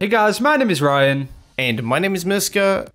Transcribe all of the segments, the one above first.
Hey guys, my name is Ryan. And my name is Miska.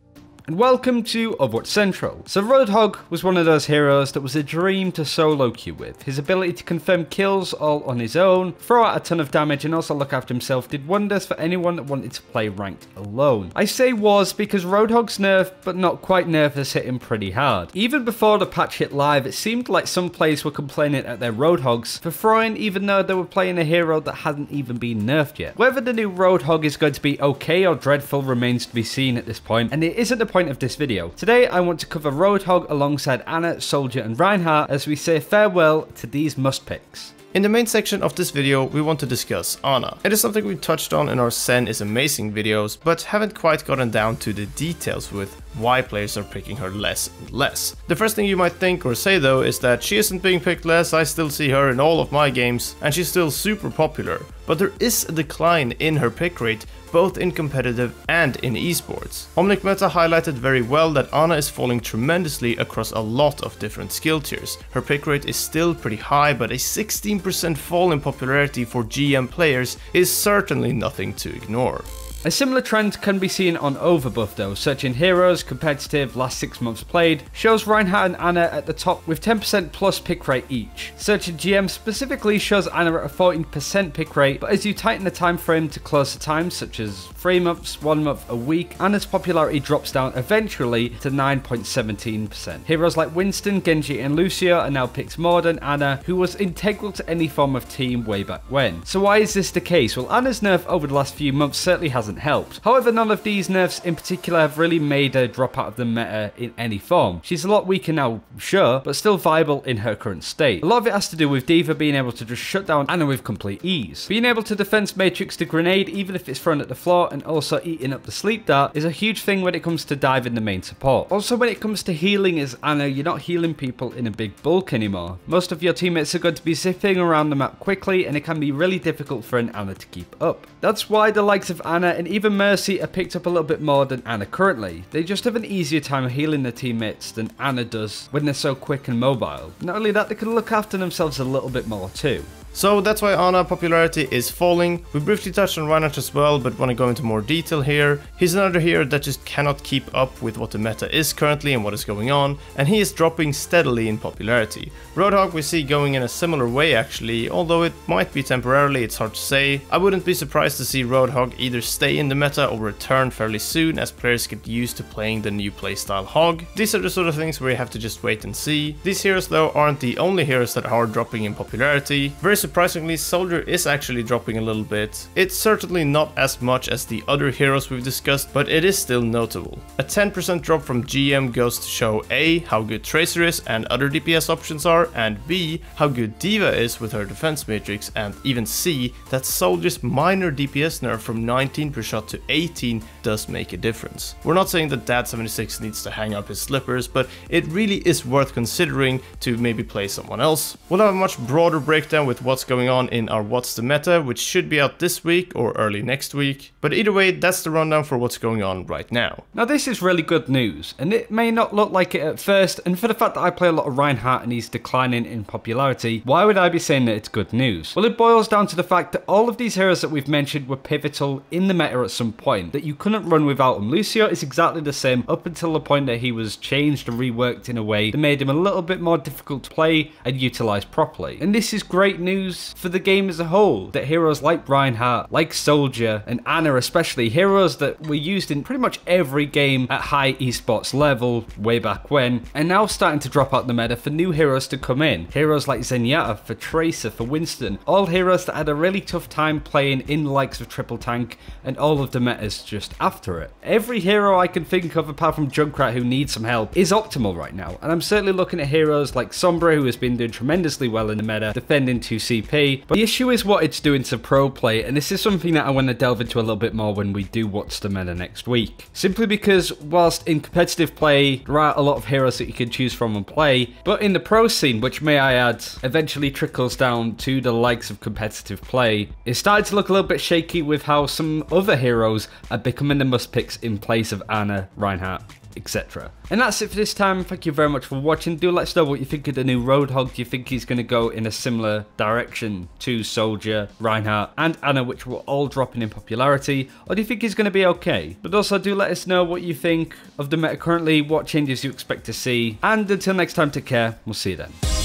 And welcome to Overwatch Central. So Roadhog was one of those heroes that was a dream to solo queue with. His ability to confirm kills all on his own, throw out a ton of damage and also look after himself did wonders for anyone that wanted to play ranked alone. I say was because Roadhog's nerf, but not quite nerf, has hit him pretty hard. Even before the patch hit live, it seemed like some players were complaining at their Roadhogs for throwing even though they were playing a hero that hadn't even been nerfed yet. Whether the new Roadhog is going to be okay or dreadful remains to be seen at this point, and it isn't the point of this video. Today I want to cover Roadhog alongside Ana, Soldier and Reinhardt as we say farewell to these must picks. In the main section of this video, we want to discuss Ana. It is something we touched on in our Zen is Amazing videos, but haven't quite gotten down to the details with why players are picking her less and less. The first thing you might think or say though is that she isn't being picked less, I still see her in all of my games, and she's still super popular. But there is a decline in her pick rate, both in competitive and in esports. Omnic Meta highlighted very well that Ana is falling tremendously across a lot of different skill tiers. Her pick rate is still pretty high, but a 16% fall in popularity for GM players is certainly nothing to ignore. A similar trend can be seen on Overbuff though. Searching heroes, competitive, last 6 months played, shows Reinhardt and Ana at the top with 10% plus pick rate each. Searching GM specifically shows Ana at a 14% pick rate, but as you tighten the time frame to closer times such as 3 months, 1 month, a week, Ana's popularity drops down eventually to 9.17%. Heroes like Winston, Genji and Lucio are now picked more than Ana, who was integral to any form of team way back when. So why is this the case? Well, Ana's nerf over the last few months certainly hasn't helped. However, none of these nerfs in particular have really made her drop out of the meta in any form. She's a lot weaker now, sure, but still viable in her current state. A lot of it has to do with D.Va being able to just shut down Ana with complete ease. Being able to defense matrix the grenade even if it's thrown at the floor and also eating up the sleep dart is a huge thing when it comes to diving the main support. Also when it comes to healing as Ana, you're not healing people in a big bulk anymore. Most of your teammates are going to be zipping around the map quickly and it can be really difficult for an Ana to keep up. That's why the likes of Ana and even Mercy are picked up a little bit more than Ana currently. They just have an easier time healing their teammates than Ana does when they're so quick and mobile. Not only that, they can look after themselves a little bit more too. So that's why Ana popularity is falling. We briefly touched on Reinhardt as well, but want to go into more detail here. He's another hero that just cannot keep up with what the meta is currently and what is going on, and he is dropping steadily in popularity. Roadhog we see going in a similar way actually, although it might be temporarily, it's hard to say. I wouldn't be surprised to see Roadhog either stay in the meta or return fairly soon as players get used to playing the new playstyle Hog. These are the sort of things where you have to just wait and see. These heroes though aren't the only heroes that are dropping in popularity. Very surprisingly, Soldier is actually dropping a little bit. It's certainly not as much as the other heroes we've discussed, but it is still notable. A 10% drop from GM goes to show A, how good Tracer is and other DPS options are, and B, how good D.Va is with her defense matrix, and even C, that Soldier's minor DPS nerf from 19 per shot to 18 does make a difference. We're not saying that Dad76 needs to hang up his slippers, but it really is worth considering to maybe play someone else. We'll have a much broader breakdown with what's going on in our What's the Meta, which should be out this week or early next week. But either way, that's the rundown for what's going on right now. Now this is really good news, and it may not look like it at first, and for the fact that I play a lot of Reinhardt and he's declining in popularity, why would I be saying that it's good news? Well, it boils down to the fact that all of these heroes that we've mentioned were pivotal in the meta at some point, that you couldn't run without them. Lucio is exactly the same up until the point that he was changed and reworked in a way that made him a little bit more difficult to play and utilize properly. And this is great news for the game as a whole, that heroes like Reinhardt, like Soldier and Ana especially, heroes that were used in pretty much every game at high esports level way back when, are now starting to drop out the meta for new heroes to come in. Heroes like Zenyatta, for Tracer, for Winston, all heroes that had a really tough time playing in the likes of Triple Tank and all of the metas just after it. Every hero I can think of apart from Junkrat who needs some help is optimal right now, and I'm certainly looking at heroes like Sombra who has been doing tremendously well in the meta, defending 2CP, but the issue is what it's doing to pro play, and this is something that I want to delve into a little bit more when we do What's the Meta next week. Simply because whilst in competitive play there are a lot of heroes that you can choose from and play, but in the pro scene, which may I add eventually trickles down to the likes of competitive play, it's starting to look a little bit shaky with how some other heroes are becoming the must picks in place of Ana, Reinhardt etc. And that's it for this time. Thank you very much for watching. Do let us know what you think of the new Roadhog. Do you think he's going to go in a similar direction to Soldier, Reinhardt and Anna, which were all dropping in popularity, or do you think he's going to be okay? But also do let us know what you think of the meta currently, what changes you expect to see, and until next time, take care, we'll see you then.